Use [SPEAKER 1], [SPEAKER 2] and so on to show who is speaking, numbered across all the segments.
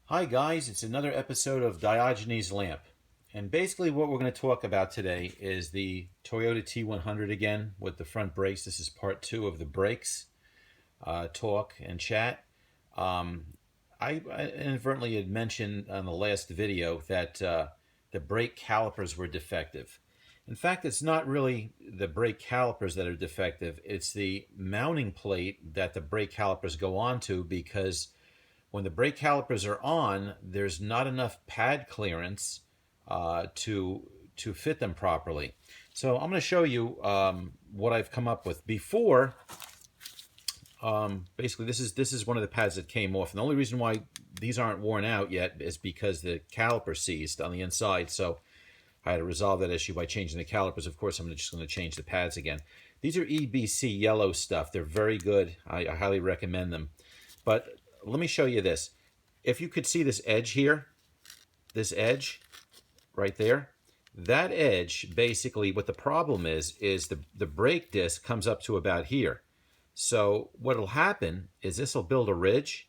[SPEAKER 1] Hi guys, it's another episode of Diogenes Lamp. And basically what we're going to talk about today is the Toyota T100 again with the front brakes. This is part two of the brakes talk and chat. Um, I inadvertently had mentioned on the last video that the brake calipers were defective. In fact, it's not really the brake calipers that are defective. It's the mounting plate that the brake calipers go onto, because when the brake calipers are on, there's not enough pad clearance to fit them properly. So I'm going to show you what I've come up with. Before, basically, this is one of the pads that came off, and the only reason why these aren't worn out yet is because the caliper seized on the inside. So I had to resolve that issue by changing the calipers. Of course, I'm just going to change the pads again. These are EBC yellow stuff. They're very good. I highly recommend them. But let me show you this. If you could see this edge here, this edge right there, that edge, basically what the problem is the brake disc comes up to about here. So what'll happen is this will build a ridge,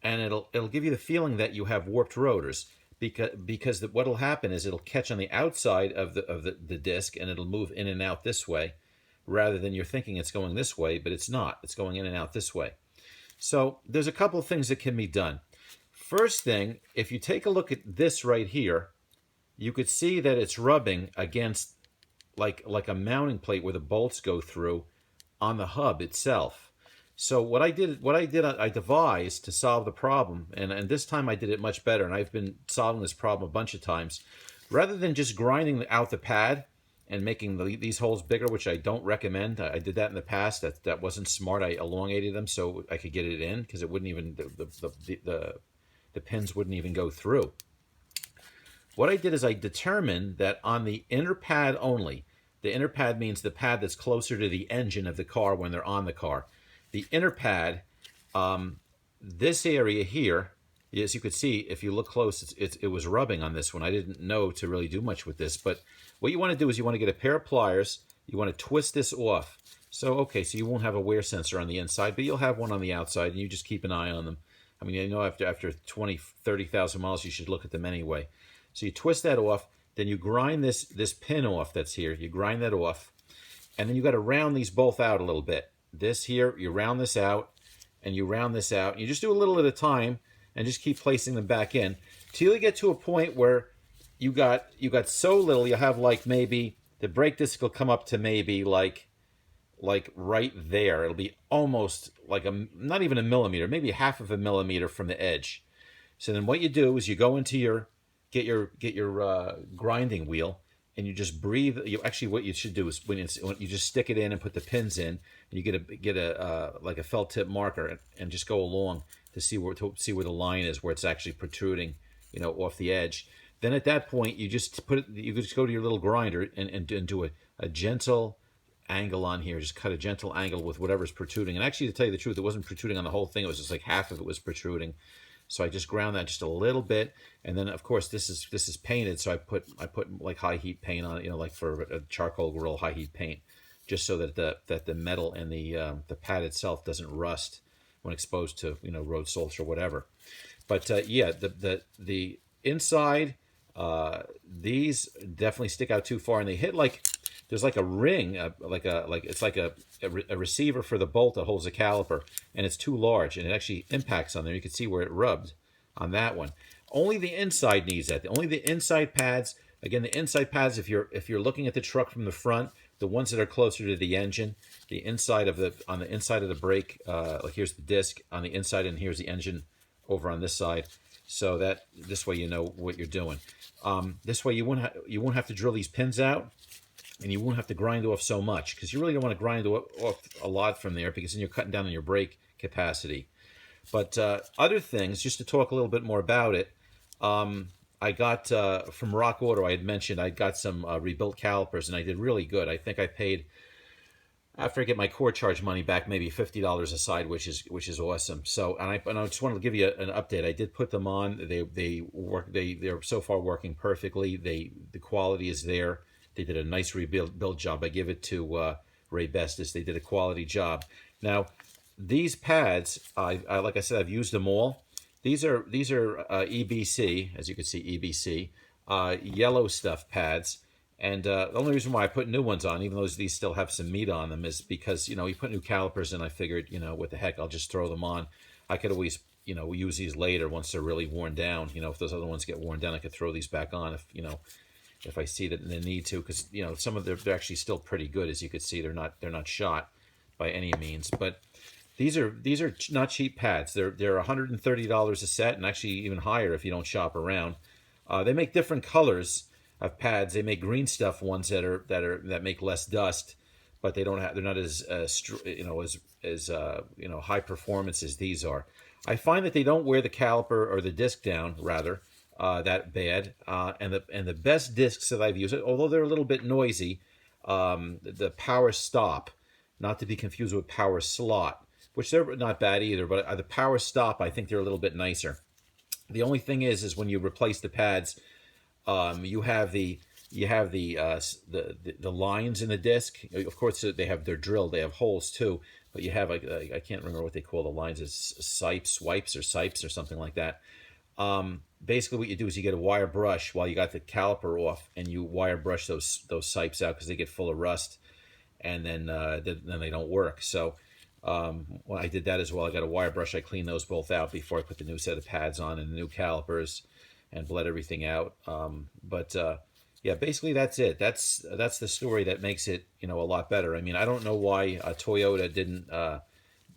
[SPEAKER 1] and it'll give you the feeling that you have warped rotors, because what'll happen is it'll catch on the outside of the disc, and it'll move in and out this way, rather than you're thinking it's going this way, but it's not. It's going in and out this way. So there's a couple of things that can be done. First thing, if you take a look at this right here, you could see that it's rubbing against like a mounting plate where the bolts go through on the hub itself. So what I devised to solve the problem, and this time I did it much better, and I've been solving this problem a bunch of times. Rather than just grinding out the pad and making these holes bigger, which I don't recommend. I did that in the past. That wasn't smart. I elongated them so I could get it in, because it wouldn't even the pins wouldn't even go through. What I did is I determined that on the inner pad only, the inner pad means the pad that's closer to the engine of the car when they're on the car. The inner pad, this area here, as you could see, if you look close, it was rubbing on this one. I didn't know to really do much with this, but what you want to do is you want to get a pair of pliers. You want to twist this off. So, okay, so you won't have a wear sensor on the inside, but you'll have one on the outside, and you just keep an eye on them. I mean, I know after 20, 30,000 miles, you should look at them anyway. So you twist that off, then you grind this pin off that's here. You grind that off, and then you got to round these both out a little bit. This here, you round this out, and you round this out. You just do a little at a time, and just keep placing them back in till you get to a point where you got so little. You have like maybe the brake disc will come up to maybe like right there. It'll be almost like not even a millimeter, maybe half of a millimeter from the edge. So then what you do is you go into get your grinding wheel, and you just breathe. What you should do is when you just stick it in and put the pins in, and you get a like a felt tip marker, and just go along to see where the line is, where it's actually protruding, off the edge. Then at that point, you just go to your little grinder and do a gentle angle on here. Just cut a gentle angle with whatever's protruding. And actually, to tell you the truth, it wasn't protruding on the whole thing. It was just like half of it was protruding. So I just ground that just a little bit, and then of course this is painted. So I put like high heat paint on it, like for a charcoal grill, high heat paint, just so that the metal and the pad itself doesn't rust when exposed to road salts or whatever. But yeah, the inside, these definitely stick out too far, and they hit there's like a ring, it's like a receiver for the bolt that holds the caliper, and it's too large, and it actually impacts on there. You can see where it rubbed on that one. Only the inside needs that. Only the inside pads. Again, the inside pads, if you're looking at the truck from the front, the ones that are closer to the engine, on the inside of the brake, like here's the disc on the inside, and here's the engine over on this side. So that this way you know what you're doing. This way you won't have to drill these pins out, and you won't have to grind off so much, because you really don't want to grind off a lot from there, because then you're cutting down on your brake capacity. But other things, just to talk a little bit more about it, I got from Rock Auto, I had mentioned I got some rebuilt calipers, and I did really good. I think I paid, after I get my core charge money back, maybe $50 aside, which is awesome. So and I just wanted to give you an update. I did put them on. They work. They're so far working perfectly. The quality is there. They did a nice rebuild job. I give it to Ray Bestis. They did a quality job. Now, these pads, like I said, I've used them all. These are EBC, as you can see, EBC, yellow stuff pads. And the only reason why I put new ones on, even though these still have some meat on them, is because, you know, you put new calipers in. I figured, you know, what the heck, I'll just throw them on. I could always, you know, use these later once they're really worn down. You know, if those other ones get worn down, I could throw these back on if, you know, if I see that they need to, because, you know, some of them, they're actually still pretty good. As you can see, they're not shot by any means. But these are not cheap pads. They're $130 a set, and actually even higher if you don't shop around. They make different colors of pads. They make green stuff ones that make less dust, but they don't have. They're not as you know, as you know, high performance as these are. I find that they don't wear the caliper or the disc down rather that bad. And the best discs that I've used, although they're a little bit noisy, the power stop, not to be confused with power slot, which they're not bad either. But the power stop, I think they're a little bit nicer. The only thing is when you replace the pads, you have the lines in the disc. Of course, they're drilled. They have holes too. But you have I can't remember what they call the lines. It's swipes or something like that. Basically, what you do is you get a wire brush while you got the caliper off, and you wire brush those sipes out because they get full of rust, and then they don't work. So when I did that as well, I got a wire brush. I cleaned those both out before I put the new set of pads on and the new calipers, and bled everything out. Yeah, basically that's it. That's the story that makes it, you know, a lot better. I mean, I don't know why Toyota didn't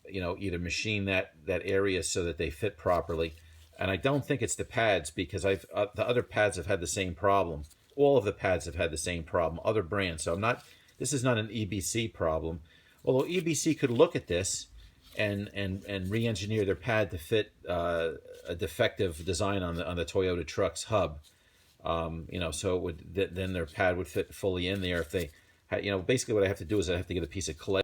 [SPEAKER 1] you know, either machine that area so that they fit properly. And I don't think it's the pads, because the other pads have had the same problem. All of the pads have had the same problem, other brands. So this is not an EBC problem. Although EBC could look at this and re-engineer their pad to fit a defective design on the Toyota truck's hub. You know, so then their pad would fit fully in there if they had, you know, basically what I have to do is I have to get a piece of clay